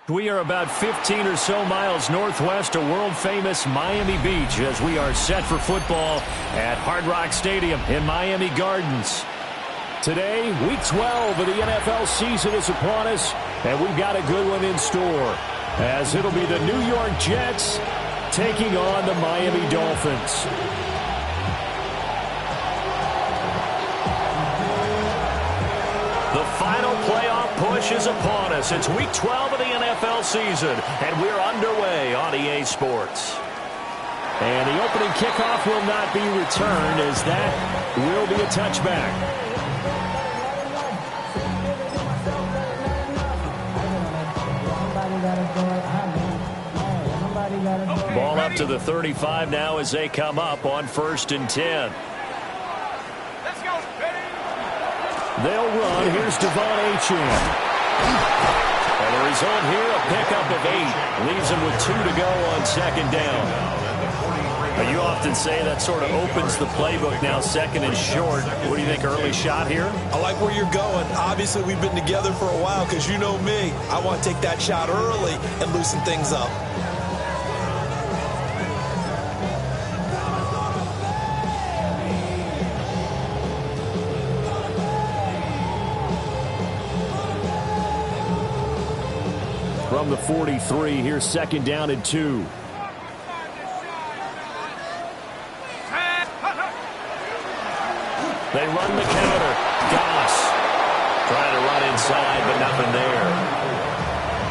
We are about 15 or so miles northwest of world-famous Miami Beach as we are set for football at Hard Rock Stadium in Miami Gardens. Today, Week 12 of the NFL season is upon us, and we've got a good one in store, as it'll be the New York Jets taking on the Miami Dolphins. The final playoff push is upon us. It's Week 12 of the NFL season, and we're underway on EA Sports. And the opening kickoff will not be returned, as that will be a touchback. Ball up to the 35 now as they come up on 1st and 10. They'll run. Here's Devon Achane. And the result here, a pickup of 8. Leaves him with 2 to go on 2nd down. You often say that sort of opens the playbook now, 2nd and short. What do you think, early shot here? I like where you're going. Obviously, we've been together for a while because you know me. I want to take that shot early and loosen things up. From the 43, here's 2nd down and 2. They run the counter. Goss trying to run inside, but nothing there.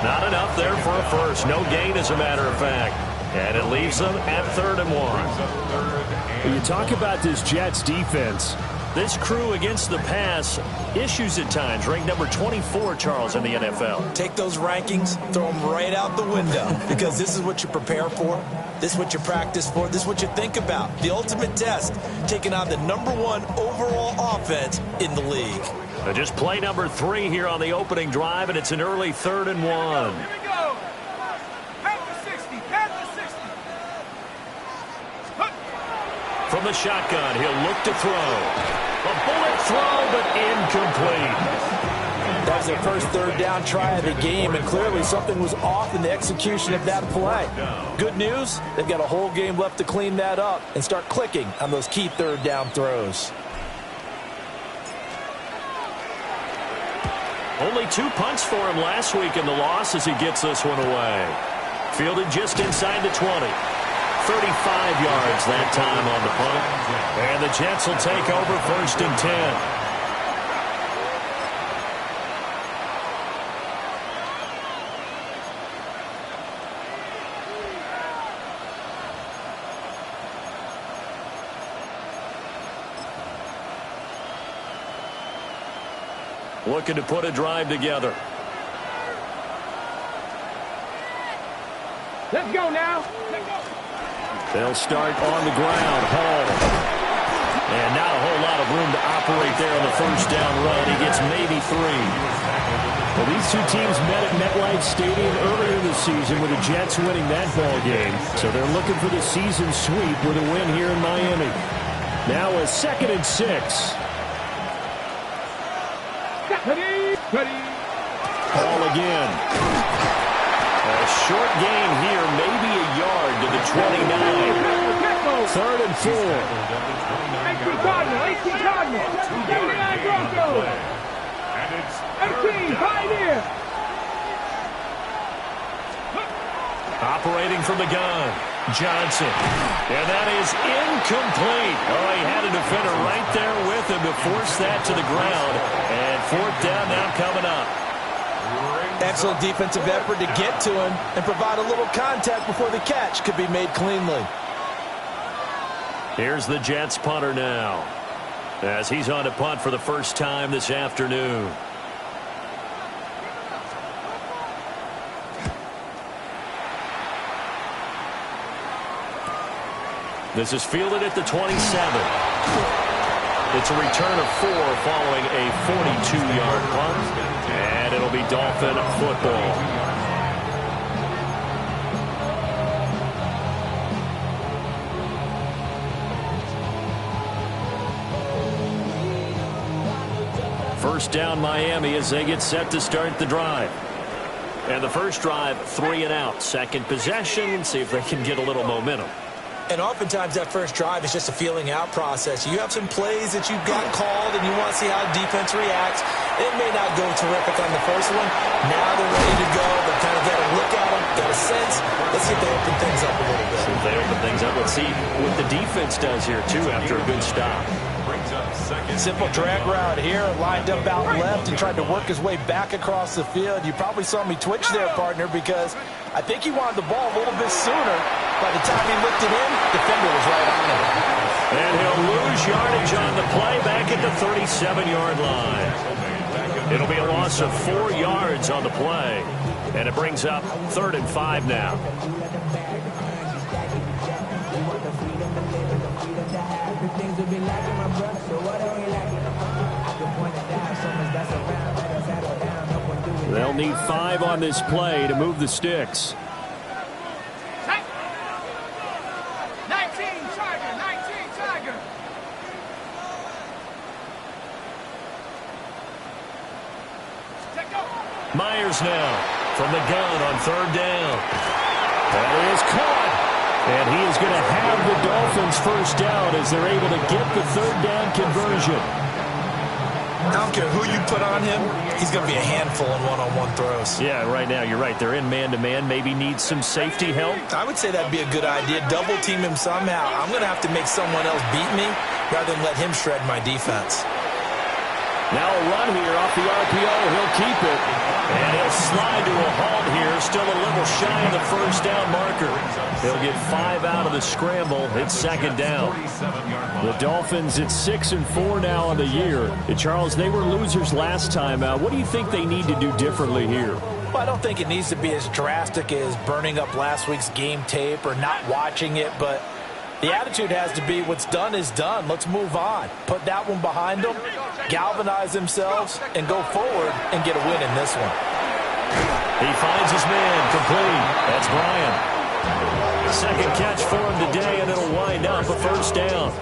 Not enough there for a first. No gain, as a matter of fact. And it leaves them at 3rd and 1. When you talk about this Jets defense, this crew against the pass, issues at times, ranked number 24, Charles, in the NFL. Take those rankings, throw them right out the window, because this is what you prepare for, this is what you practice for, this is what you think about. The ultimate test, taking on the number 1 overall offense in the league. Just play number 3 here on the opening drive, and it's an early 3rd and 1. Here we go. Pat the 60, pat the 60. From the shotgun, he'll look to throw. A bullet throw, but incomplete. That was their first 3rd down try of the game, and clearly something was off in the execution of that play. Good news, they've got a whole game left to clean that up and start clicking on those key 3rd down throws. Only 2 punts for him last week in the loss as he gets this one away. Fielded just inside the 20. 35 yards that time on the punt. And the Jets will take over 1st and 10. Looking to put a drive together. Let's go now. Let's go. They'll start on the ground. Hall. And not a whole lot of room to operate there on the 1st down run. He gets maybe 3. Well, these two teams met at MetLife Stadium earlier this season with the Jets winning that ball game. So they're looking for the season sweep with a win here in Miami. Now a 2nd and 6. Hall again. A short gain here, maybe a yard to the 29. 3rd and 4. 18 Cardinal, 18 Cardinal. 79 Broncos. 18, Pioneer. Operating from the gun. Johnson. And that is incomplete. Oh, he had a defender right there with him to force that to the ground. And 4th down now coming up. Excellent defensive effort to get to him and provide a little contact before the catch could be made cleanly. Here's the Jets punter now, as he's on to punt for the first time this afternoon. This is fielded at the 27. It's a return of 4 following a 42-yard punt. And it'll be Dolphin football. First down Miami as they get set to start the drive. And the first drive, 3 and out. Second possession, see if they can get a little momentum. And oftentimes that first drive is just a feeling out process. You have some plays that you've got called and you want to see how the defense reacts. It may not go terrific on the first one. Now they're ready to go. They kind of got a look at them, got a sense. Let's see if they open things up a little bit. See if they open things up. Let's see what the defense does here, too, after a good stop. Simple drag route here, lined up out left and tried to work his way back across the field. You probably saw me twitch there, partner, because I think he wanted the ball a little bit sooner. By the time he looked at him, defender was right on him. And he'll lose yardage on the play back at the 37-yard line. It'll be a loss of 4 yards on the play. And it brings up 3rd and 5 now. They'll need 5 on this play to move the sticks. 19 Tiger. Myers now from the gun on 3rd down. That is caught. And he is going to have the Dolphins first down as they're able to get the 3rd down conversion. I don't care who you put on him, he's going to be a handful in one-on-one throws. Yeah, right now you're right. They're in man-to-man. Maybe need some safety help. I would say that'd be a good idea. Double team him somehow. I'm going to have to make someone else beat me rather than let him shred my defense. Now a run here off the RPO. He'll keep it. And he'll slide to a halt here. Still a little shy of the first down marker. He'll get 5 out of the scramble. It's 2nd down. The Dolphins at 6-4 now on the year. And Charles, they were losers last time out. What do you think they need to do differently here? Well, I don't think it needs to be as drastic as burning up last week's game tape or not watching it, but the attitude has to be what's done is done. Let's move on. Put that one behind them, galvanize themselves, and go forward and get a win in this one. He finds his man complete. That's Bryant. Second catch for him today, and it'll wind up a first down.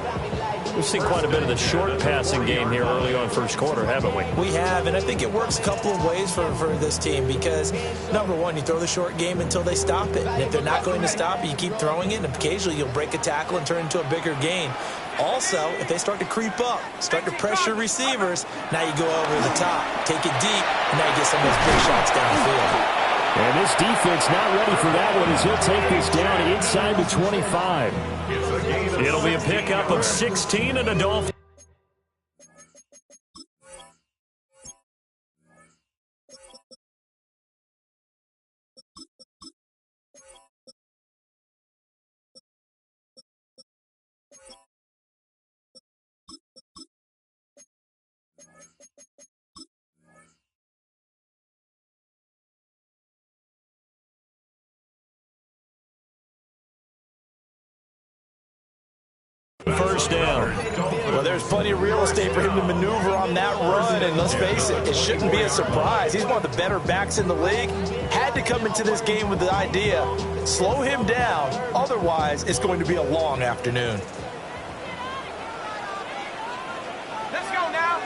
We've seen quite a bit of the short passing game here early on first quarter, haven't we? We have, and I think it works a couple of ways for this team because, number one, you throw the short game until they stop it. And if they're not going to stop it, you keep throwing it, and occasionally you'll break a tackle and turn it into a bigger gain. Also, if they start to creep up, start to pressure receivers, now you go over the top, take it deep, and now you get some of those big shots downfield. And this defense not ready for that one as he'll take this down inside the 25. It'll be a pickup of 16 and a Dolphin. First down. Well, there's plenty of real estate for him to maneuver on that run, and let's face it, it shouldn't be a surprise. He's one of the better backs in the league. Had to come into this game with the idea, slow him down, otherwise it's going to be a long afternoon. Let's go now.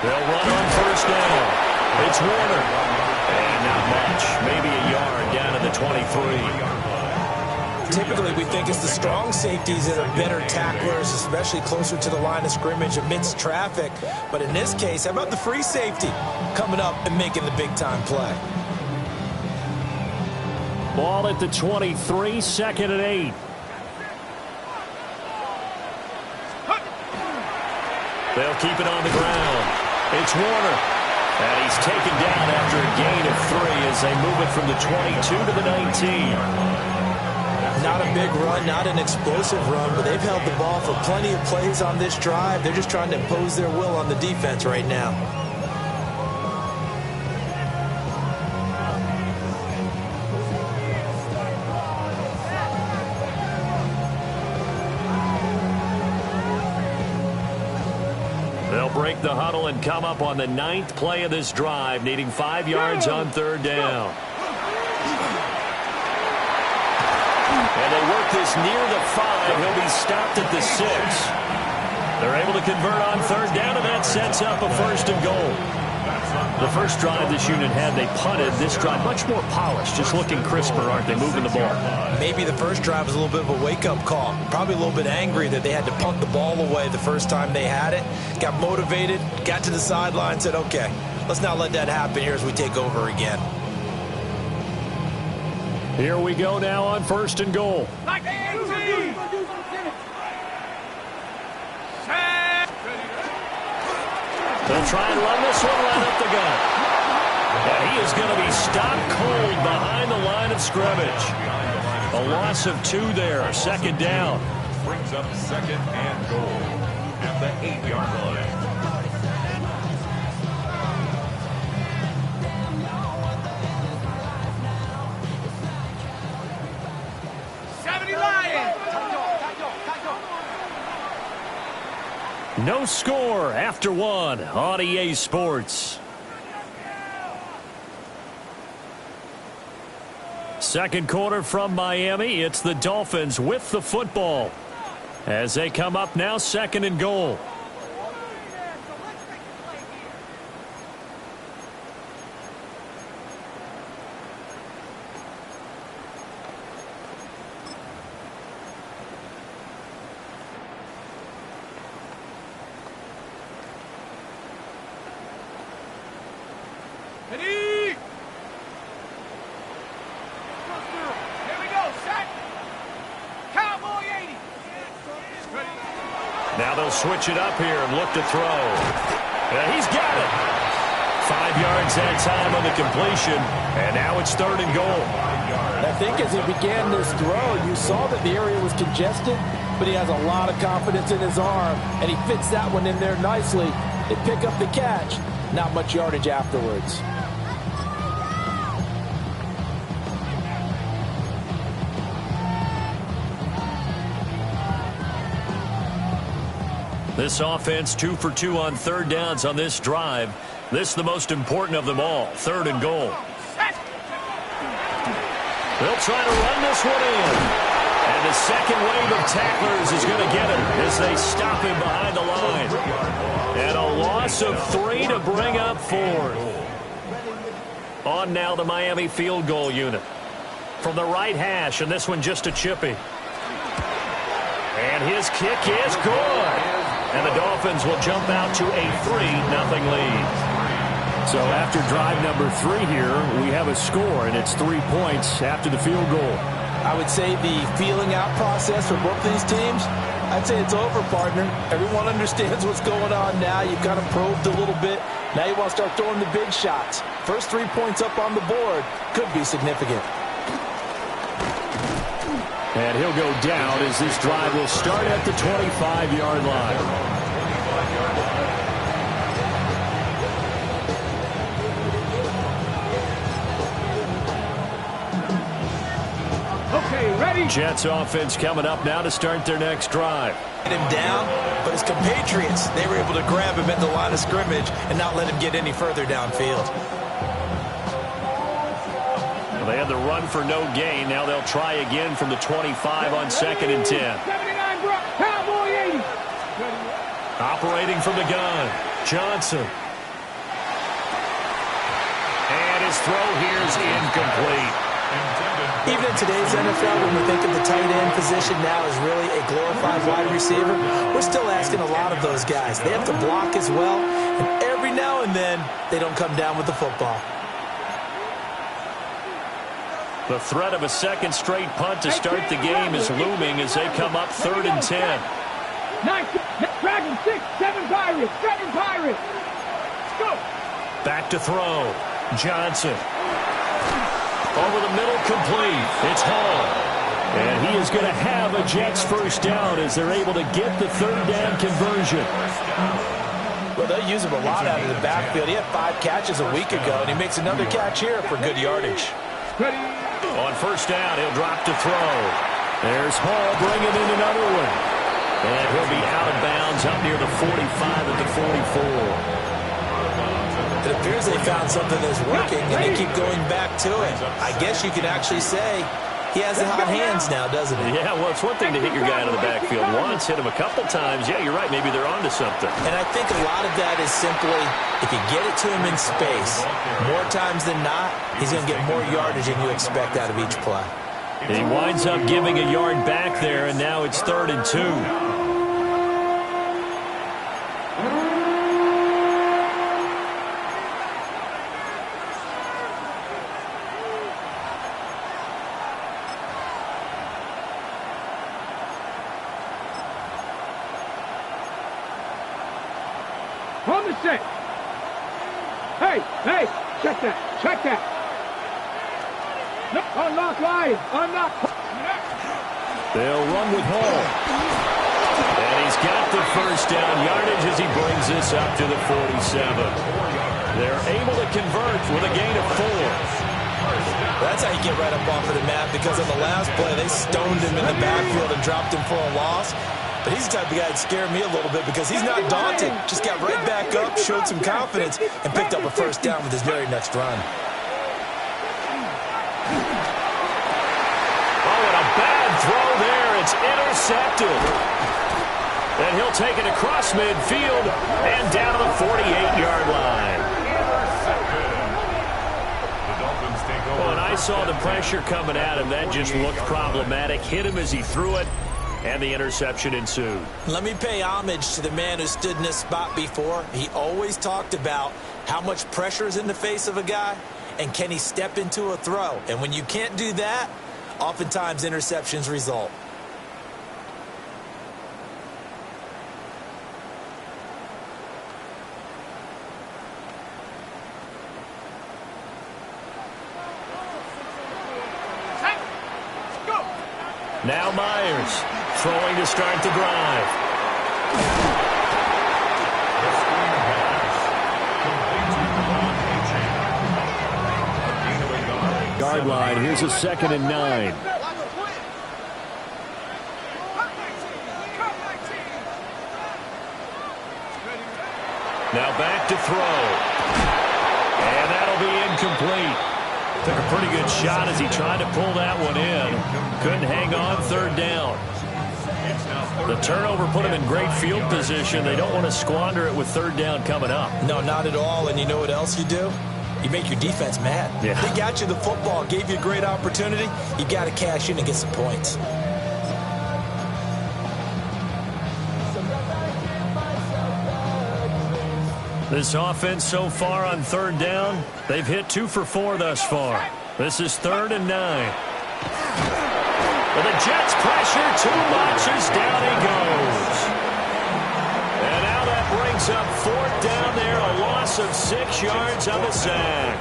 They'll run on first down. It's Warner. And not much, maybe a yard down to the 23. Typically, we think it's the strong safeties that are better tacklers, especially closer to the line of scrimmage amidst traffic. But in this case, how about the free safety coming up and making the big-time play? Ball at the 23, 2nd and 8. They'll keep it on the ground. It's Warner. And he's taken down after a gain of 3 as they move it from the 22 to the 19. Not a big run, not an explosive run, but they've held the ball for plenty of plays on this drive. They're just trying to impose their will on the defense right now. They'll break the huddle and come up on the 9th play of this drive, needing 5 yards on 3rd down. And they work this near the 5. He'll be stopped at the 6. They're able to convert on 3rd down, and that sets up a 1st and goal. The first drive this unit had, they punted. This drive, much more polished, just looking crisper, aren't they, moving the ball? Maybe the first drive was a little bit of a wake-up call. Probably a little bit angry that they had to punt the ball away the first time they had it. Got motivated, got to the sideline, said, okay, let's not let that happen here as we take over again. Here we go now on 1st and goal. Like the 18. They'll try and run this one right up the gut. And he is going to be stopped cold behind the line of scrimmage. A loss of 2 there, 2nd down. Brings up 2nd and goal at the 8-yard line. No score after 1 on EA Sports. Second quarter from Miami. It's the Dolphins with the football as they come up now 2nd and goal. Now they'll switch it up here and look to throw. He's got it. 5 yards that time on the completion, and now it's 3rd and goal. I think as he began this throw, you saw that the area was congested, but he has a lot of confidence in his arm, and he fits that one in there nicely. They pick up the catch. Not much yardage afterwards. This offense 2 for 2 on 3rd downs on this drive. This is the most important of them all, 3rd and goal. They'll try to run this one in. And the second wave of tacklers is going to get him as they stop him behind the line. And a loss of 3 to bring up 4th. On now the Miami field goal unit. From the right hash, and this one just a chippy. And his kick is good. And the Dolphins will jump out to a 3-0 lead. So after drive number 3 here, we have a score, and it's 3 points after the field goal. I would say the feeling out process for both these teams, I'd say it's over, partner. Everyone understands what's going on now. You've kind of probed a little bit. Now you want to start throwing the big shots. First 3 points up on the board could be significant. And he'll go down as this drive will start at the 25-yard line. Okay, ready? Jets offense coming up now to start their next drive. Get him down, but his compatriots, they were able to grab him at the line of scrimmage and not let him get any further downfield. They had the run for no gain. Now they'll try again from the 25 on 2nd and 10. 79, bro. Cowboy 80. Operating from the gun, Johnson. And his throw here is incomplete. Even in today's NFL, when we think of the tight end position now as really a glorified wide receiver, we're still asking a lot of those guys. They have to block as well, and every now and then, they don't come down with the football. The threat of a second straight punt to start the game is looming as they come up 3rd and 10. Dragon 6, 7 Pirates, 7 Pirates. Let's go. Back to throw. Johnson. Over the middle, complete. It's Hall. And he is going to have a Jets first down as they're able to get the 3rd down conversion. Well, they'll use him a lot out of the backfield. He had 5 catches a week ago, and he makes another catch here for good yardage. Ready? On first down, he'll drop to throw. There's Hall bringing in another one. And he'll be out of bounds up near the 45 at the 44. It appears they found something that's working, and they keep going back to it. I guess you could actually say He has the hot hands now, doesn't he? Yeah, well, it's one thing to hit your guy out of the backfield once, hit him a couple times. Yeah, you're right. Maybe they're onto something. And I think a lot of that is simply, if you get it to him in space, more times than not, he's going to get more yardage than you expect out of each play. He winds up giving a yard back there, and now it's 3rd and 2. From the set. Hey, check that. No, unlock line, unlock. They'll run with Hall. And he's got the first down yardage as he brings this up to the 47. They're able to convert with a gain of 4. That's how you get right up off of the map, because on the last play, they stoned him in the backfield and dropped him for a loss. But he's the type of guy that scared me a little bit because he's not daunted. Just got right back up, showed some confidence, and picked up a first down with his very next run. Oh, and a bad throw there. It's intercepted. And he'll take it across midfield and down to the 48-yard line. Oh, and I saw the pressure coming at him. That just looked problematic. Hit him as he threw it. And the interception ensued. Let me pay homage to the man who stood in this spot before. He always talked about how much pressure is in the face of a guy and can he step into a throw. And when you can't do that, oftentimes interceptions result. Now Myers throwing to start the drive. Yard line. Here's a 2nd and 9. Now back to throw. And that'll be incomplete. Took a pretty good shot as he tried to pull that one in. Couldn't hang on, 3rd down. The turnover put him in great field position. They don't want to squander it with 3rd down coming up. No, not at all. And you know what else you do? You make your defense mad. Yeah. They got you the football, gave you a great opportunity. You got to cash in and get some points. This offense so far on 3rd down, they've hit 2 for 4 thus far. This is 3rd and 9. But the Jets pressure too much as down he goes. And now that brings up 4th down there, a loss of 6 yards on the sack.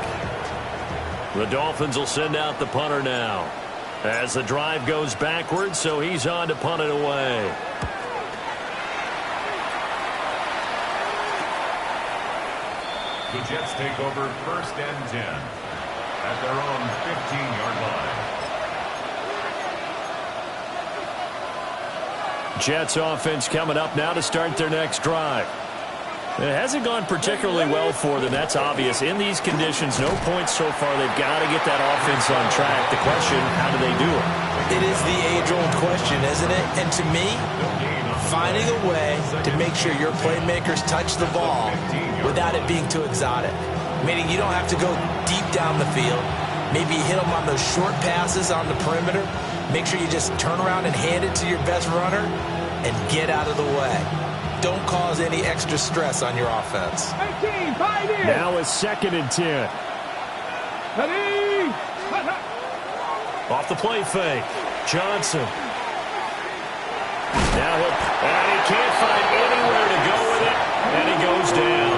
The Dolphins will send out the punter now as the drive goes backwards, so he's on to punt it away. The Jets take over 1st and 10 at their own 15-yard line. Jets offense coming up now to start their next drive. It hasn't gone particularly well for them. That's obvious. In these conditions, no points so far. They've got to get that offense on track. The question, how do they do it? It is the age-old question, isn't it? And to me, finding a way to make sure your playmakers touch the ball without it being too exotic. Meaning you don't have to go deep down the field. Maybe hit them on those short passes on the perimeter. Make sure you just turn around and hand it to your best runner and get out of the way. Don't cause any extra stress on your offense. 18, 5 in. Now a 2nd and 10. Ready? Off the play fake. Johnson. Now and he can't find anywhere to go with it, and he goes down.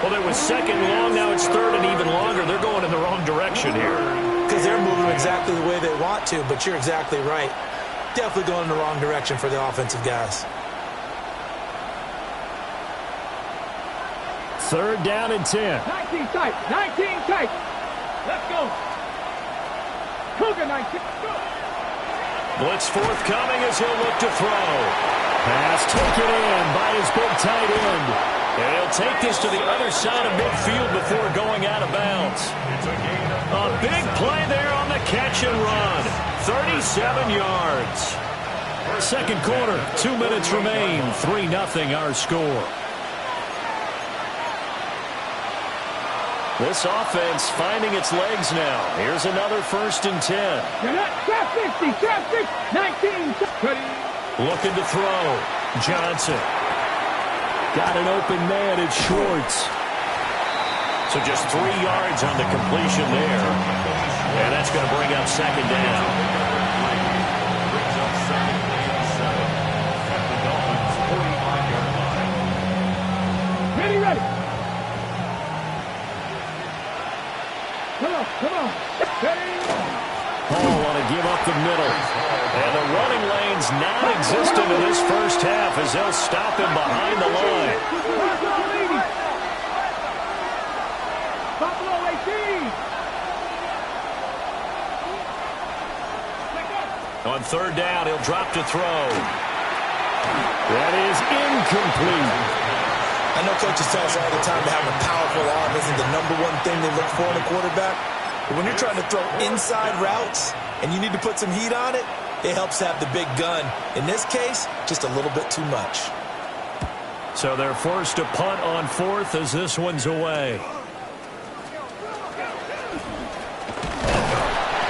Well, there was 2nd and long. Now it's 3rd and even longer. They're going in the wrong direction here. Because they're moving exactly the way they want to, but you're exactly right. Definitely going in the wrong direction for the offensive guys. 3rd down and 10. 19 tight. 19 tight. Let's go. Cougar 19. Go. Blitz forthcoming as he'll look to throw. Pass taken in by his big tight end. And he'll take this to the other side of midfield before going out of bounds. A big play there on the catch and run. 37 yards. Second quarter, 2 minutes remain. 3-0 our score. This offense finding its legs now. Here's another 1st and 10. Trap 50, trap 50, 19. Looking to throw. Johnson. Got an open man. It's Schwartz. So just 3 yards on the completion there. And that's going to bring up 2nd down. Brings up 2nd and 7 at the Dolphins' 45-yard line. Ready. Come on. Ready. Hall want to give up the middle. And the running lane's non-existent in this first half as they'll stop him behind the line. Buffalo 18. On 3rd down, he'll drop to throw. That is incomplete. I know coaches tell us all the time to have a powerful arm isn't the #1 thing they look for in a quarterback. But when you're trying to throw inside routes and you need to put some heat on it, it helps have the big gun. In this case, just a little bit too much. So they're forced to punt on 4th as this one's away.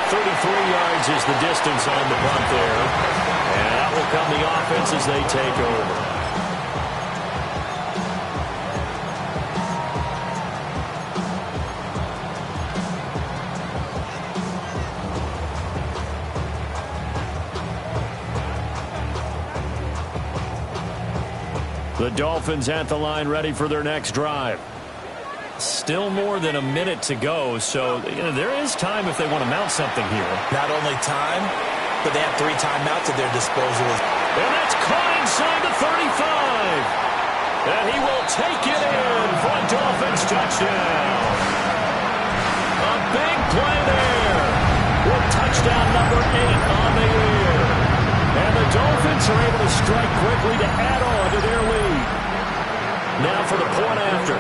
33 yards is the distance on the punt there. And out will come the offense as they take over. The Dolphins at the line ready for their next drive. Still more than a minute to go, so there is time if they want to mount something here. Not only time, but they have 3 timeouts at their disposal. And that's caught inside the 35. And he will take it in for a Dolphins touchdown. A big play there with touchdown number 8 on the year. And the Dolphins are able to strike quickly to add on to their lead. Now for the point after.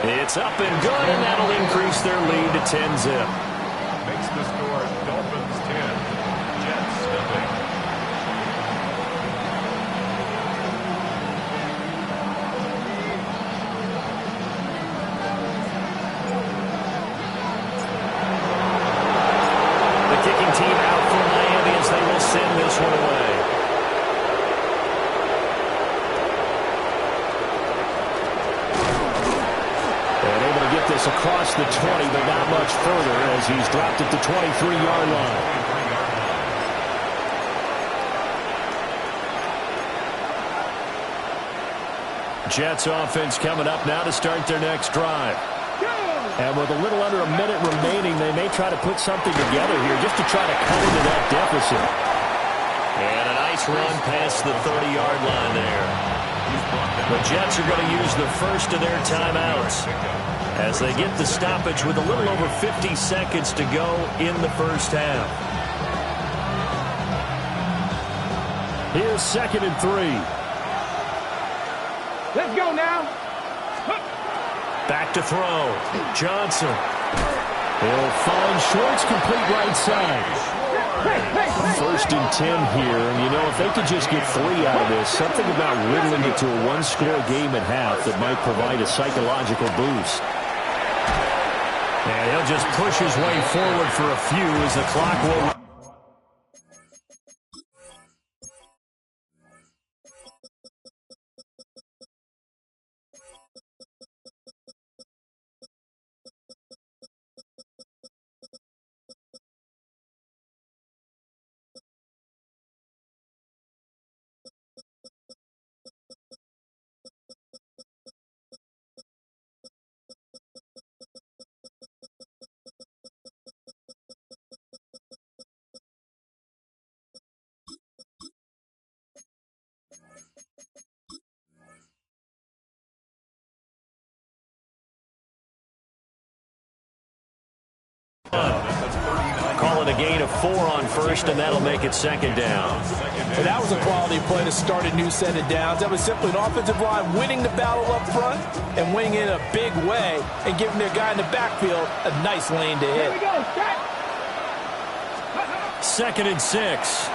It's up and good, and that'll increase their lead to 10-zip. Makes the score Dolphins 10, Jets nothing. The kicking team out for Miami as they will send this one away. This across the 20, but not much further as he's dropped at the 23-yard line. Jets offense coming up now to start their next drive. And with a little under a minute remaining, they may try to put something together here just to try to cut into that deficit. And a nice run past the 30-yard line there. The Jets are going to use the first of their timeouts as they get the stoppage with a little over 50 seconds to go in the first half. Here's 2nd and 3. Let's go now. Back to throw. Johnson. He'll find Schwartz complete right side. 1st and 10 here, and you know, if they could just get 3 out of this, something about whittling it to a 1-score game at half that might provide a psychological boost. And he'll just push his way forward for a few as the clock will... Call it a gain of 4 on first, and that'll make it second down. And that was a quality play to start a new set of downs. That was simply an offensive line winning the battle up front and winning in a big way and giving their guy in the backfield a nice lane to hit. Here we go, set. 2nd and 6.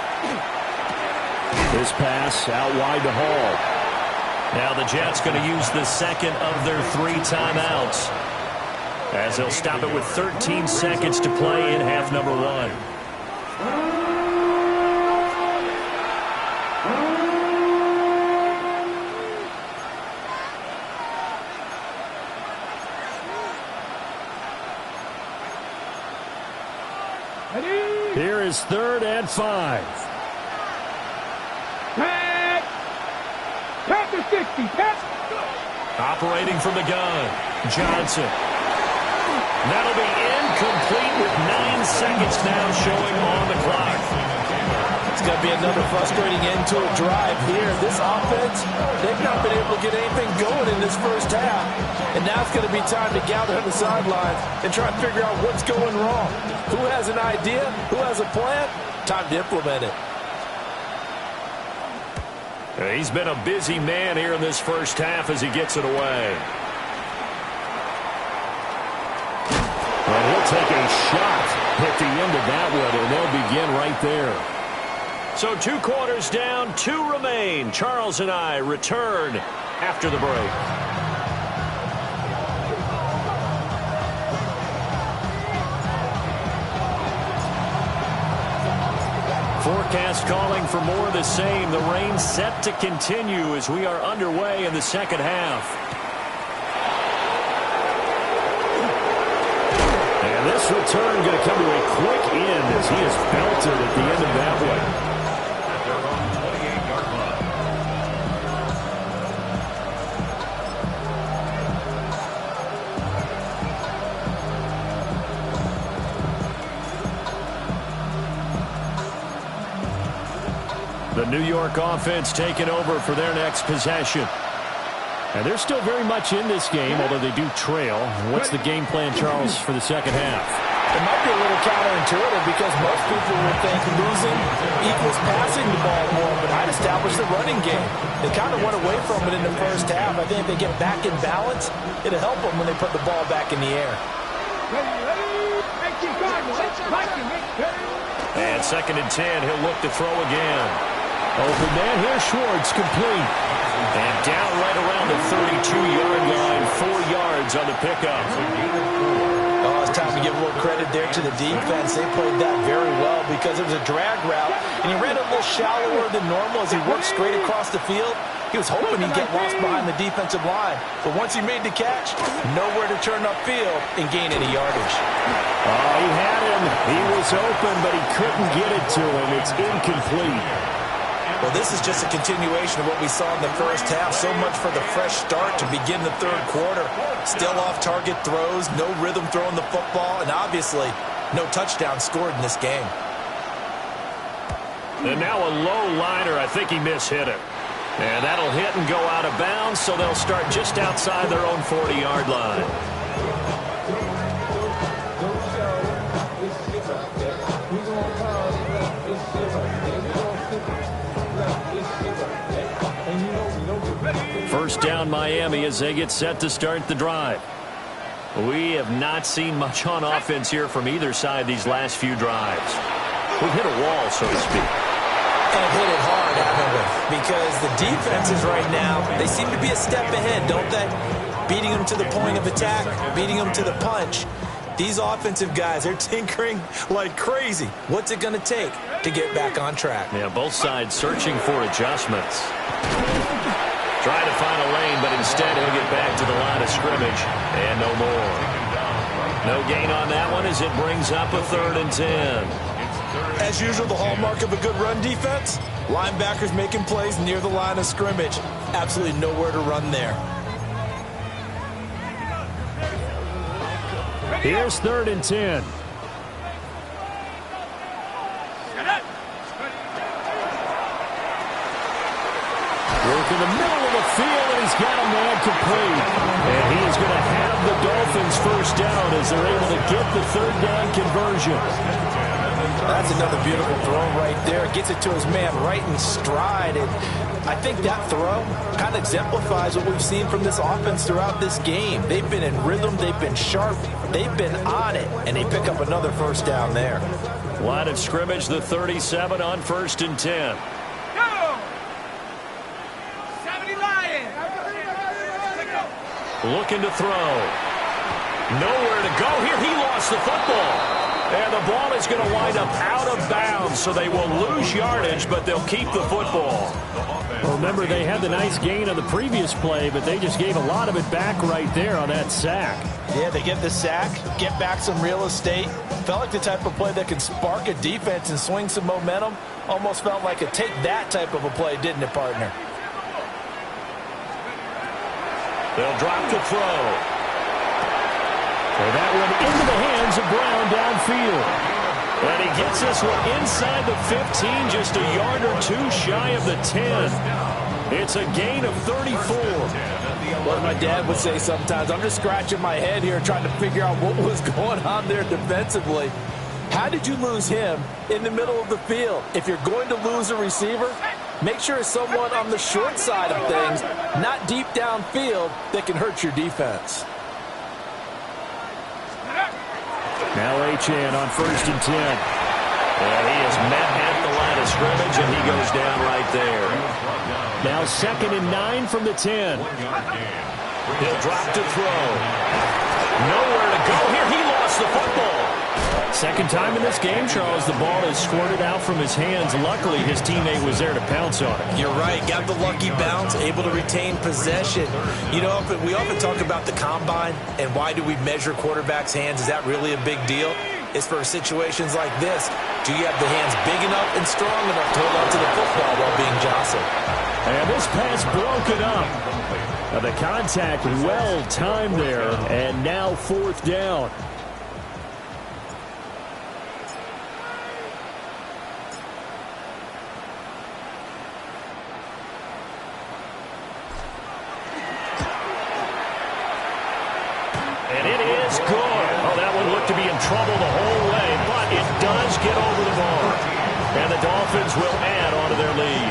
This pass out wide to Hall. Now the Jets going to use the second of their 3 timeouts, as they'll stop it with 13 seconds to play in half number 1. Here is 3rd and 5. Pass to 60. Pass. Operating from the gun, Johnson. That'll be incomplete with 9 seconds now showing on the clock. It's going to be another frustrating end to a drive here. This offense, they've not been able to get anything going in this first half. And now it's going to be time to gather on the sidelines and try to figure out what's going wrong. Who has an idea? Who has a plan? Time to implement it. He's been a busy man here in this first half as he gets it away. And he'll take a shot at the end of that one, and they'll begin right there. So 2 quarters down, 2 remain. Charles and I return after the break. Forecast calling for more of the same. The rain set to continue as we are underway in the second half. And this return going to come to a quick end as he is belted at the end of that one. At their own 28-yard line. The New York offense taking over for their next possession. And they're still very much in this game, although they do trail. What's the game plan, Charles, for the second half? It might be a little counterintuitive because most people would think losing equals passing the ball more, but I'd establish the running game. They kind of went away from it in the first half. I think if they get back in balance, it'll help them when they put the ball back in the air. And 2nd and 10, he'll look to throw again. Open man here, Schwartz, complete. And down right around the 32-yard line, 4 yards on the pickup. Oh, it's time to give a little credit there to the defense. They played that very well because it was a drag route, and he ran a little shallower than normal as he worked straight across the field. He was hoping he'd get lost behind the defensive line, but once he made the catch, nowhere to turn upfield and gain any yardage. Oh, he had him. He was open, but he couldn't get it to him. It's incomplete. Well, this is just a continuation of what we saw in the first half. So much for the fresh start to begin the 3rd quarter. Still off-target throws, no rhythm throwing the football, and obviously no touchdown scored in this game. And now a low liner. I think he mishit it. And that'll hit and go out of bounds, so they'll start just outside their own 40-yard line. First down Miami as they get set to start the drive. We have not seen much on offense here from either side these last few drives. We've hit a wall, so to speak. And hit it hard, haven't we? Because the defenses right now, they seem to be a step ahead, don't they? Beating them to the point of attack, beating them to the punch. These offensive guys, they're tinkering like crazy. What's it going to take to get back on track? Yeah, both sides searching for adjustments. Trying to find a lane, but instead he'll get back to the line of scrimmage. And no more. No gain on that one as it brings up a 3rd and 10. As usual, the hallmark of a good run defense, linebackers making plays near the line of scrimmage. Absolutely nowhere to run there. Here's 3rd and 10. Work in the middle of the field, and he's got a man complete. And he is going to have the Dolphins Dolphins first down as they're able to get the third down conversion. That's another beautiful throw right there. Gets it to his man right in stride. And I think that throw kind of exemplifies what we've seen from this offense throughout this game. They've been in rhythm. They've been sharp. They've been on it. And they pick up another first down there. Line of scrimmage, the 37 on 1st and 10. Go! 70 Lions! Looking to throw. Nowhere to go here. He lost the football. And the ball is going to wind up out of bounds, so they will lose yardage, but they'll keep the football. Well, remember, they had the nice gain on the previous play, but they just gave a lot of it back right there on that sack. Yeah, they get the sack, get back some real estate. Felt like the type of play that could spark a defense and swing some momentum. Almost felt like a take that type of a play, didn't it, partner? They'll drop to throw. And that one into the hands of Brown downfield. And he gets this one inside the 15, just a yard or two shy of the 10. It's a gain of 34. What my dad would say sometimes, I'm just scratching my head here trying to figure out what was going on there defensively. How did you lose him in the middle of the field? If you're going to lose a receiver, make sure it's someone on the short side of things, not deep downfield, that can hurt your defense. Now Achane on 1st and 10. And he is met at the line of scrimmage, and he goes down right there. Now 2nd and 9 from the 10. He'll drop to throw. Nowhere to go here. He lost the football. Second time in this game, Charles, the ball is squirted out from his hands. Luckily, his teammate was there to pounce on it. You're right. Got the lucky bounce, able to retain possession. You know, we often talk about the combine and why do we measure quarterbacks' hands. Is that really a big deal? It's for situations like this. Do you have the hands big enough and strong enough to hold on to the football while being jostled? And this pass broken up. Now the contact well timed there, and now 4th down. And it is good. Oh, that one looked to be in trouble the whole way, but it does get over the bar. And the Dolphins will add on to their lead.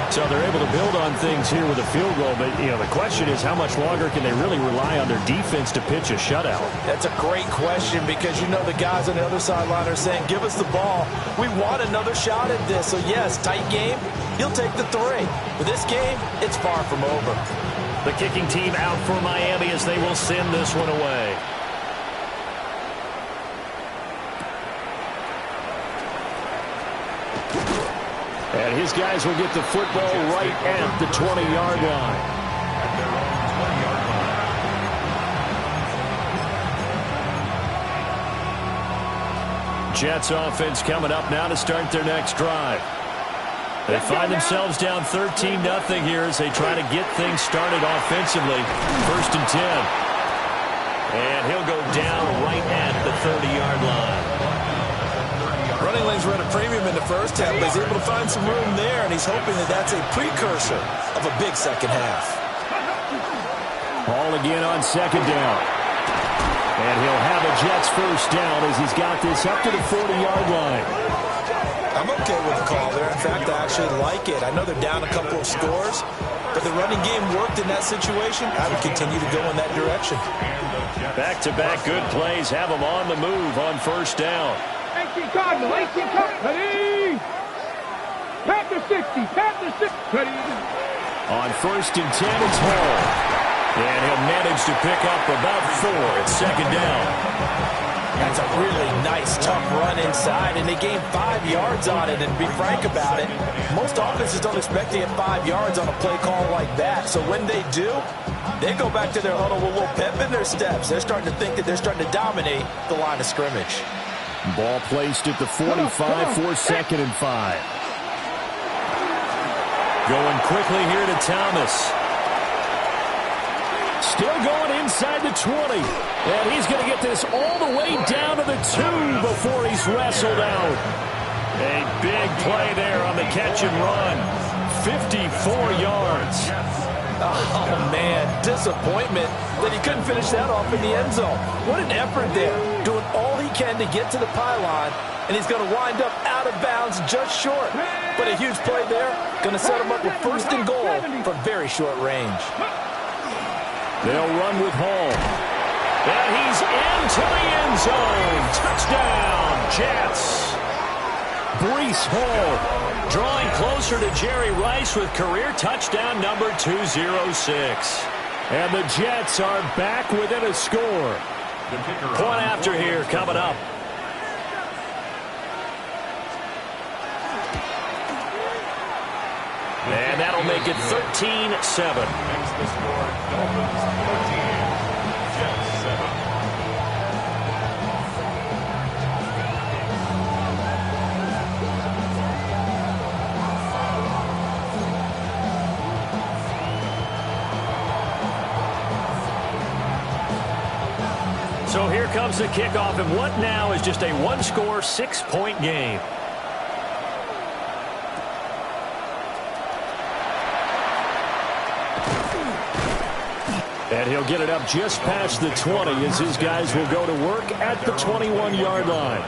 So they're able to build on things here with a field goal, but the question is how much longer can they really rely on their defense to pitch a shutout? That's a great question because the guys on the other sideline are saying, give us the ball. We want another shot at this. So, yes, tight game. He'll take the 3. For this game, it's far from over. The kicking team out for Miami as they will send this one away. And his guys will get the football right at the 20-yard line. Jets offense coming up now to start their next drive. They find themselves down 13-0 here as they try to get things started offensively. 1st and 10. And he'll go down right at the 30-yard line. Running lanes were at a premium in the first half, but he's able to find some room there, and he's hoping that that's a precursor of a big second half. Ball again on 2nd down. And he'll have a Jets first down as he's got this up to the 40-yard line. I'm okay with the call there. In fact, I actually like it. I know they're down a couple of scores, but the running game worked in that situation. I would continue to go in that direction. Back-to-back good plays have them on the move on 1st down. 18 Cardinal, 18 Cardinal. Ready? Panther 60, Panther 60. Ready? On 1st and 10, it's Hall. And he'll manage to pick up about 4 at 2nd down. That's a really nice, tough run inside, and they gained 5 yards on it. And to be frank about it, most offenses don't expect to get 5 yards on a play call like that. So when they do, they go back to their huddle with a little pep in their steps. They're starting to think that they're starting to dominate the line of scrimmage. Ball placed at the 45 for 2nd and 5. Going quickly here to Thomas. Still going inside the 20. And he's going to get this all the way down to the 2 before he's wrestled out. A big play there on the catch and run. 54 yards. Oh, man, disappointment that he couldn't finish that off in the end zone. What an effort there, doing all he can to get to the pylon, and he's going to wind up out of bounds just short. But a huge play there, going to set him up with first and goal from very short range. They'll run with Hall. And he's into the end zone. Touchdown, Jets. Breece Hall drawing closer to Jerry Rice with career touchdown number 206. And the Jets are back within a score. Point after here coming up. And that'll make it 13-7. Makes the score Dolphins 14, Jets 7. So here comes the kickoff, and what now is just a one-score, 6-point game. And he'll get it up just past the 20 as his guys will go to work at the 21-yard line.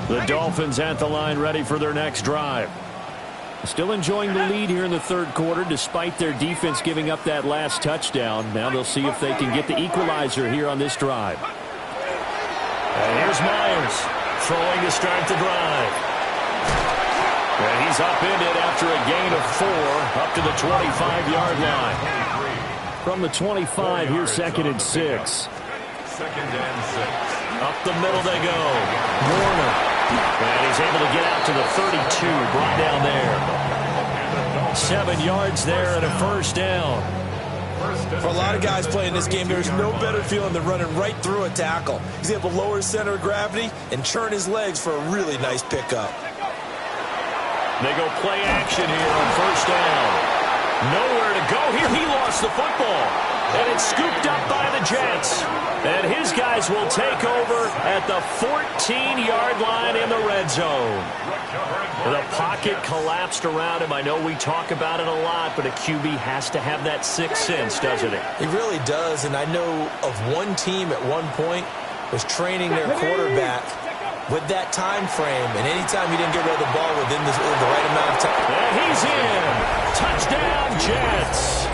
The Dolphins at the line ready for their next drive. Still enjoying the lead here in the third quarter despite their defense giving up that last touchdown. Now they'll see if they can get the equalizer here on this drive. And here's Myers throwing to start the drive. And he's upended after a gain of 4 up to the 25-yard line. From the 25, here's 2nd and 6. 2nd and 6. Up the middle they go. Warner. And he's able to get out to the 32, brought down there. 7 yards there and a first down. For a lot of guys playing this game, there's no better feeling than running right through a tackle. He's able to lower his center of gravity and churn his legs for a really nice pickup. They go play action here on first down. Nowhere to go here. He lost the football. And it's scooped up by the Jets. And his guys will take over at the 14-yard line in the red zone. The pocket collapsed around him. I know we talk about it a lot, but a QB has to have that sixth sense, doesn't it? He really does, and I know of one team at one point was training their quarterback with that time frame, and anytime he didn't get rid of the ball within the right amount of time. And he's in. Touchdown, Jets.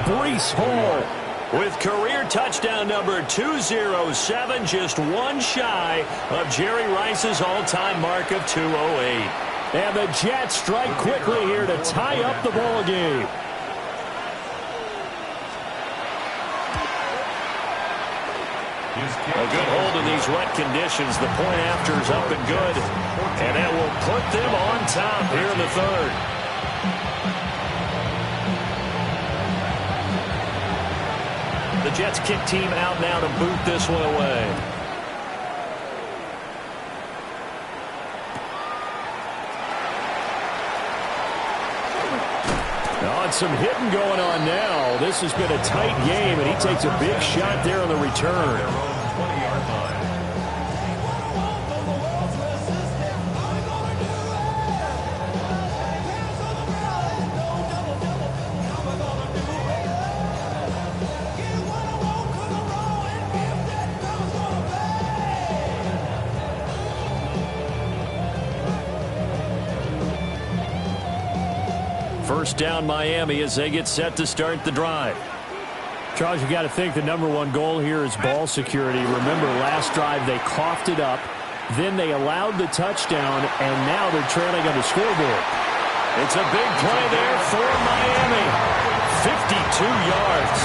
Breece Hall with career touchdown number 207, just one shy of Jerry Rice's all-time mark of 208. And the Jets strike quickly here to tie up the ball game. A good hold in these wet conditions. The point after is up and good. And that will put them on top here in the third. The Jets kick team out now to boot this one away. Oh, and some hitting going on now. This has been a tight game, and he takes a big shot there on the return. 20-yard line. First down Miami as they get set to start the drive. Charles, you got to think the number one goal here is ball security. Remember, last drive they coughed it up, then they allowed the touchdown, and now they're trailing on the scoreboard. It's a big play there for Miami. 52 yards.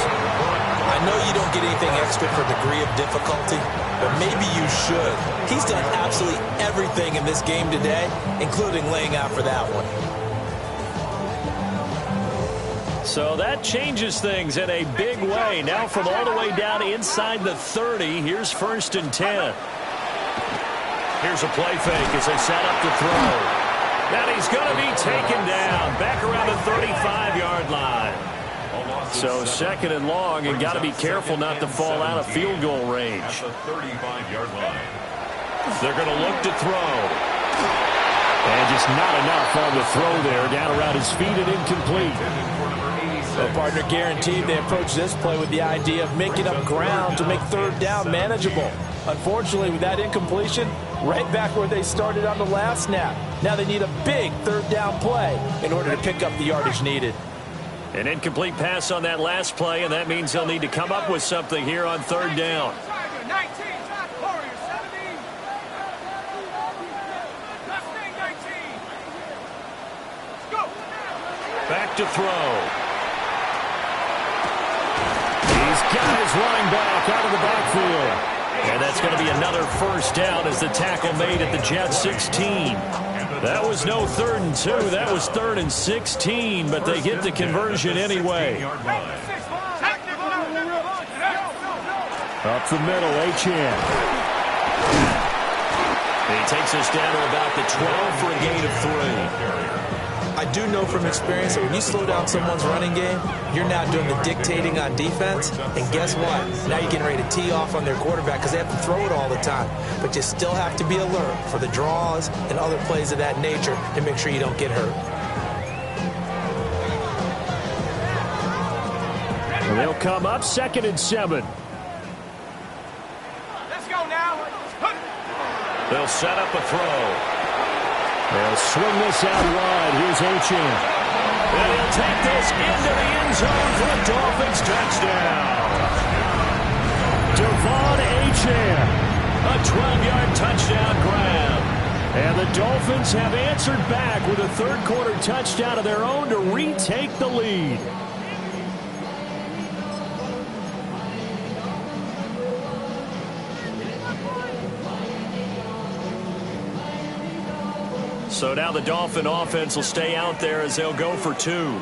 I know you don't get anything extra for degree of difficulty, but maybe you should. He's done absolutely everything in this game today, including laying out for that one. So that changes things in a big way. Now from all the way down inside the 30, here's 1st and 10. Here's a play fake as they set up the throw. And he's going to be taken down back around the 35-yard line. So second and long, and got to be careful not to fall out of field goal range. At the 35-yard line. They're going to look to throw. And just not enough on the throw there. Down around his feet and incomplete. Well, partner, guaranteed they approach this play with the idea of making up ground to make third down manageable. Unfortunately, with that incompletion, right back where they started on the last snap. Now they need a big third down play in order to pick up the yardage needed. An incomplete pass on that last play, and that means they'll need to come up with something here on third down. Back to throw. He's got his running back out of the backfield. And that's going to be another first down as the tackle made at the Jets 16. That was no 3rd and 2. That was 3rd and 16, but they get the conversion anyway. Up the middle, Achane. He takes us down to about the 12 for a gain of 3. I do know from experience that when you slow down someone's running game, you're now doing the dictating on defense. And guess what? Now you're getting ready to tee off on their quarterback because they have to throw it all the time. But you still have to be alert for the draws and other plays of that nature to make sure you don't get hurt. And they'll come up 2nd and 7. Let's go now. They'll set up a throw. They'll swing this out wide. Here's Achane. And he'll take this into the end zone for a Dolphins touchdown. Devon Achane. A 12-yard touchdown grab. And the Dolphins have answered back with a third-quarter touchdown of their own to retake the lead. So now the Dolphin offense will stay out there as they'll go for 2. The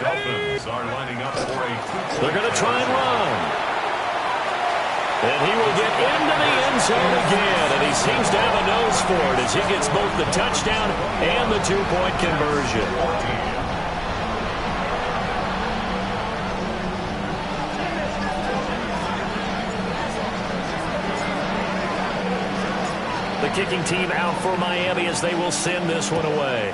Dolphins are lining up for a two-point. They're going to try and run. And he will get into the end zone again. And he seems to have a nose for it as he gets both the touchdown and the two-point conversion. The kicking team out for Miami as they will send this one away.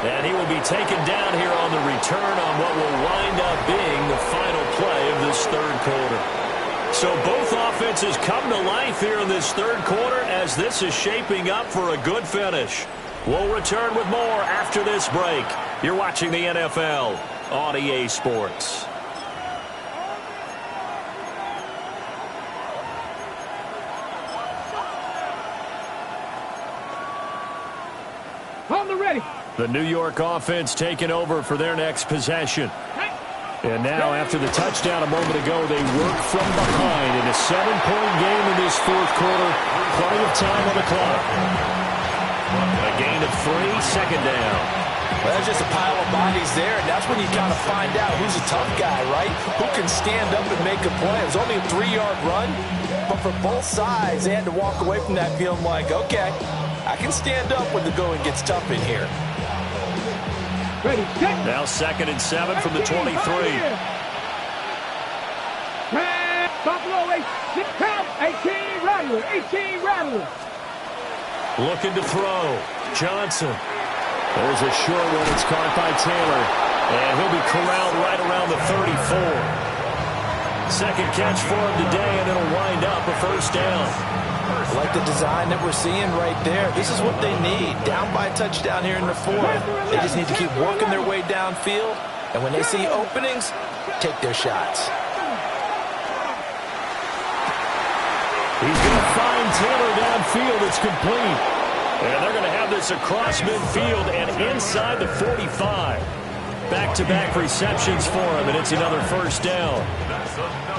And he will be taken down here on the return on what will wind up being the final play of this third quarter. So both offenses come to life here in this third quarter as this is shaping up for a good finish. We'll return with more after this break. You're watching the NFL on EA Sports. On the ready. The New York offense taking over for their next possession. And now after the touchdown a moment ago, they work from behind in a 7-point game in this fourth quarter. Plenty of time on the clock. A gain of 3, second down. Well, there's just a pile of bodies there, and that's when you kind of find out who's a tough guy, right? Who can stand up and make a play. It was only a 3-yard run, but for both sides, they had to walk away from that feeling like, okay, I can stand up when the going gets tough in here. Ready, set. Now 2nd and 7 from the 23. Buffalo 8, count, 18 Rattler, 18 Rattler. Looking to throw. Johnson. There's a short one. It's caught by Taylor. And he'll be corralled right around the 34. Second catch for him today, and it'll wind up a first down. Like the design that we're seeing right there. This is what they need. Down by a touchdown here in the fourth. They just need to keep working their way downfield. And when they see openings, take their shots. He's going to find Taylor downfield. It's complete. And they're going to have this across midfield and inside the 45. Back-to-back receptions for him, and it's another first down.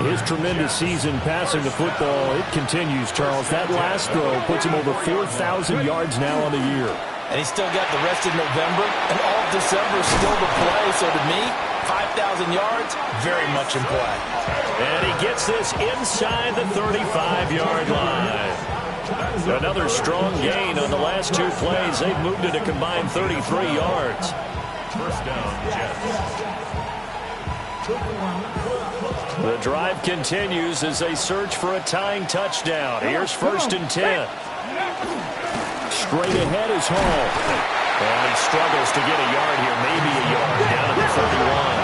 His tremendous season passing the football, it continues, Charles. That last throw puts him over 4,000 yards now on the year. And he's still got the rest of November and all of December still to play. So to me, 5,000 yards, very much in play. And he gets this inside the 35-yard line. Another strong gain on the last 2 plays. They've moved it a combined 33 yards. First down, Jets. The drive continues as they search for a tying touchdown. Here's 1st and 10. Straight ahead is Hall. And he struggles to get a yard here, maybe a yard, down at the 31.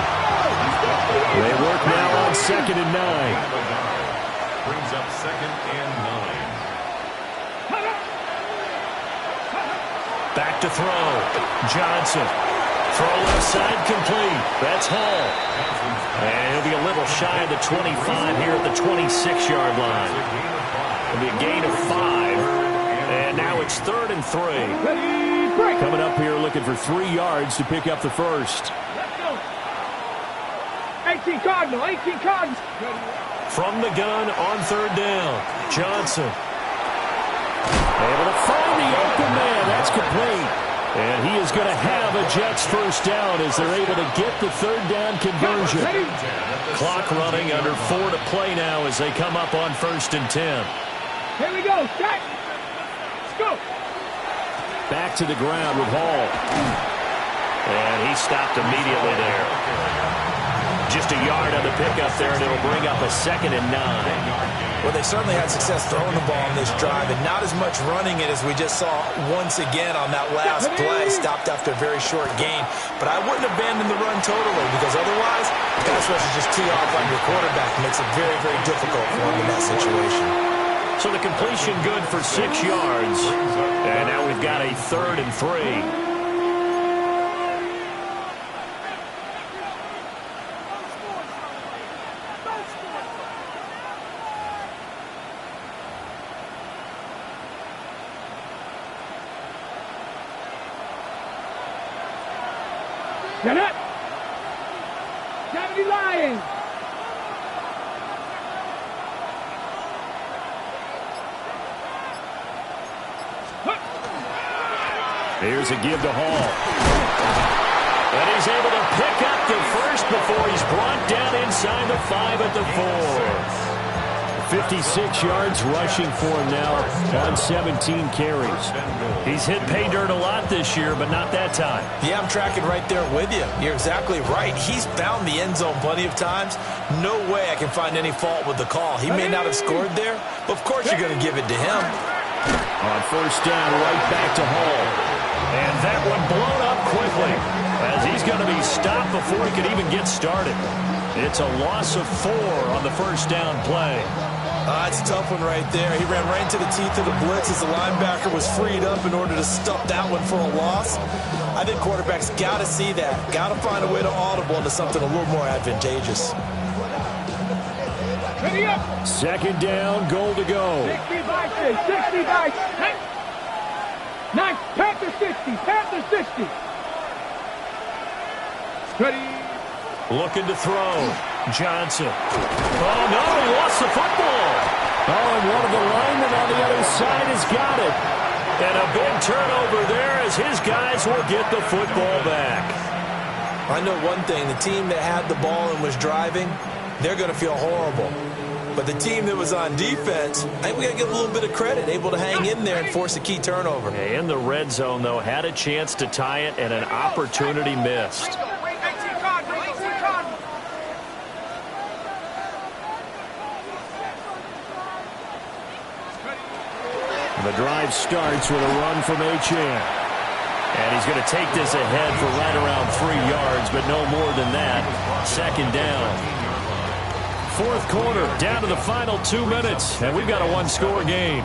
They work now on 2nd and 9. Brings up 2nd and 9. Back to throw. Johnson. Throw left side complete. That's Hall. And he'll be a little shy of the 25 here at the 26-yard line. It'll be a gain of 5. And now it's 3rd and 3. Coming up here looking for 3 yards to pick up the first. Let's go. 18 Cardinal, 18 Cardinal. From the gun on 3rd down. Johnson. Able to find the open man. That's complete. And he is going to have a Jets first down as they're able to get the 3rd down conversion. Clock running under 4 to play now as they come up on 1st and 10. Here we go. Set. Let's go. Back to the ground with Hall. And he stopped immediately there. Just a yard on the pickup there, and it'll bring up a 2nd and 9. Well, they certainly had success throwing the ball on this drive, and not as much running it as we just saw once again on that last play. Stopped after a very short gain. But I wouldn't abandon the run totally, because otherwise, the pass rush is just tee off on your quarterback. It makes it very, very difficult for him in that situation. So the completion good for 6 yards. And now we've got a 3rd and 3. Get up! 70 Lions! Here's a give to Hall. And he's able to pick up the first before he's brought down inside the 5 at the 4. 56 yards rushing for him now on 17 carries. He's hit pay dirt a lot this year, but not that time. Yeah, I'm tracking right there with you. You're exactly right. He's found the end zone plenty of times. No way I can find any fault with the call. He may not have scored there, but of course you're going to give it to him. On 1st down, right back to Hall. And that one blown up quickly as he's going to be stopped before he could even get started. It's a loss of 4 on the 1st down play. It's a tough one right there. He ran right into the teeth of the blitz as the linebacker was freed up in order to stop that one for a loss. I think quarterbacks got to see that. Got to find a way to audible into something a little more advantageous. Ready up. 2nd down, goal to go. 60 by 6, 60 by 6. 9, Panther 60, Panther 60. Ready. Looking to throw. Johnson. Oh, no, he lost the football. Oh, and one of the linemen on the other side has got it. And a big turnover there as his guys will get the football back. I know one thing. The team that had the ball and was driving, they're going to feel horrible. But the team that was on defense, I think we got to give a little bit of credit, able to hang in there and force a key turnover. In the red zone, though, had a chance to tie it and an opportunity missed. The drive starts with a run from Achane. And he's going to take this ahead for right around 3 yards, but no more than that. 2nd down. 4th quarter, down to the final 2 minutes, and we've got a 1-score game.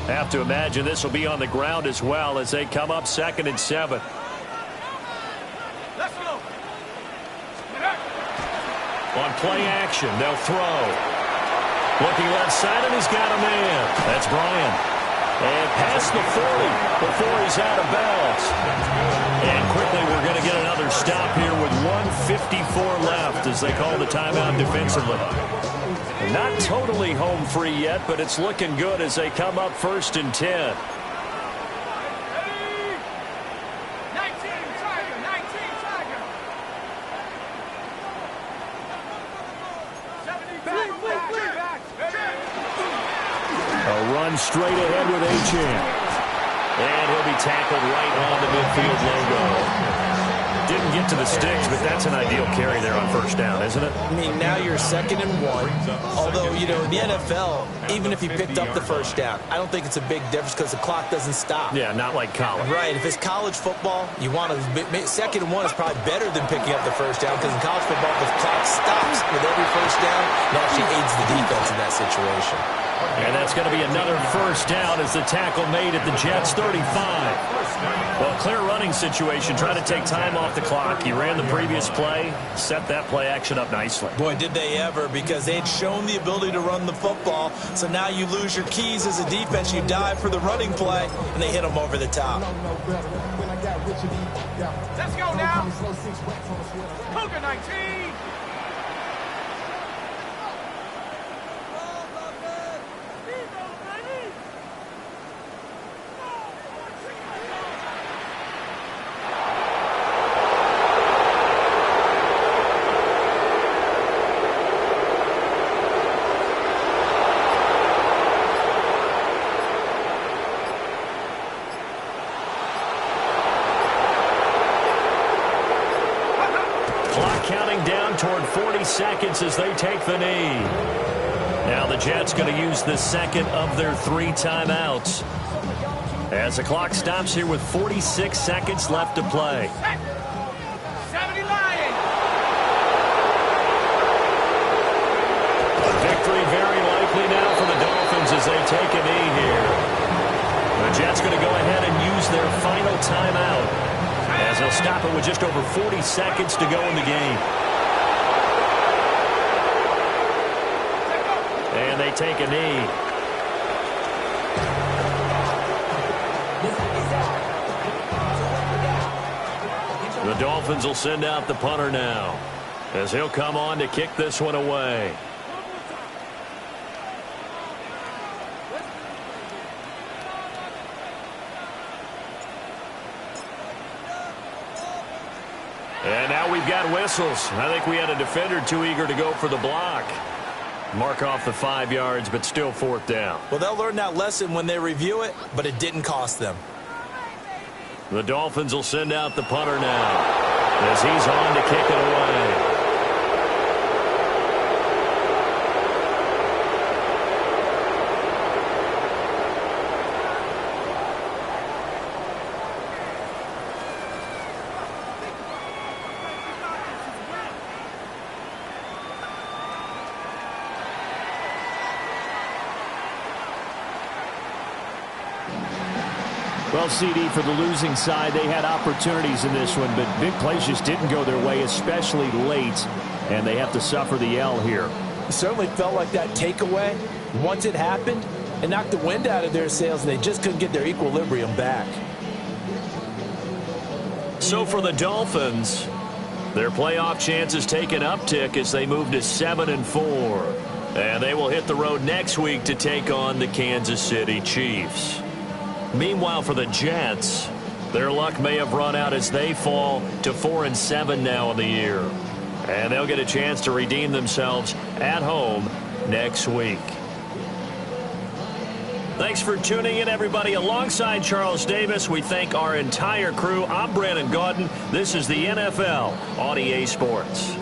Have to imagine this will be on the ground as well as they come up 2nd and 7. Let's go. On play action, they'll throw. Looking left side, and he's got a man. That's Bryant. And past the 40 before he's out of bounds. And quickly we're going to get another stop here with 1:54 left as they call the timeout defensively. Not totally home free yet, but it's looking good as they come up 1st and 10. A run straight ahead with Achane. And he'll be tackled right on the midfield logo. Didn't get to the sticks, but that's an ideal carry there on 1st down, isn't it? I mean, now you're 2nd and 1. Although, you know, in the NFL, even if you picked up the 1st down, I don't think it's a big difference because the clock doesn't stop. Yeah, not like college. Right. If it's college football, you want to 2nd and 1 is probably better than picking up the 1st down because in college football, the clock stops with every 1st down. It actually aids the defense in that situation. And that's going to be another 1st down as the tackle made at the Jets' 35. Well, clear running situation. Try to take time off the clock. He ran the previous play, set that play action up nicely. Boy, did they ever, because they'd shown the ability to run the football. So now you lose your keys as a defense. You dive for the running play, and they hit them over the top. Let's go now. Cougar 19. Toward 40 seconds as they take the knee. Now the Jets going to use the 2nd of their 3 timeouts. As the clock stops here with 46 seconds left to play. 70 Lions. A victory very likely now for the Dolphins as they take a knee here. The Jets going to go ahead and use their final timeout as they'll stop it with just over 40 seconds to go in the game. And they take a knee. The Dolphins will send out the punter now as he'll come on to kick this one away. And now we've got whistles. I think we had a defender too eager to go for the block. Mark off the 5 yards, but still 4th down. Well, they'll learn that lesson when they review it, but it didn't cost them. The Dolphins will send out the punter now as he's on to kick it away. Well, CD, for the losing side, they had opportunities in this one, but big plays just didn't go their way, especially late, and they have to suffer the L here. It certainly felt like that takeaway, once it happened, it knocked the wind out of their sails, and they just couldn't get their equilibrium back. So for the Dolphins, their playoff chances take an uptick as they move to 7-4. And they will hit the road next week to take on the Kansas City Chiefs. Meanwhile, for the Jets, their luck may have run out as they fall to 4-7 now in the year. And they'll get a chance to redeem themselves at home next week. Thanks for tuning in, everybody. Alongside Charles Davis, we thank our entire crew. I'm Brandon Gaudin. This is the NFL on EA Sports.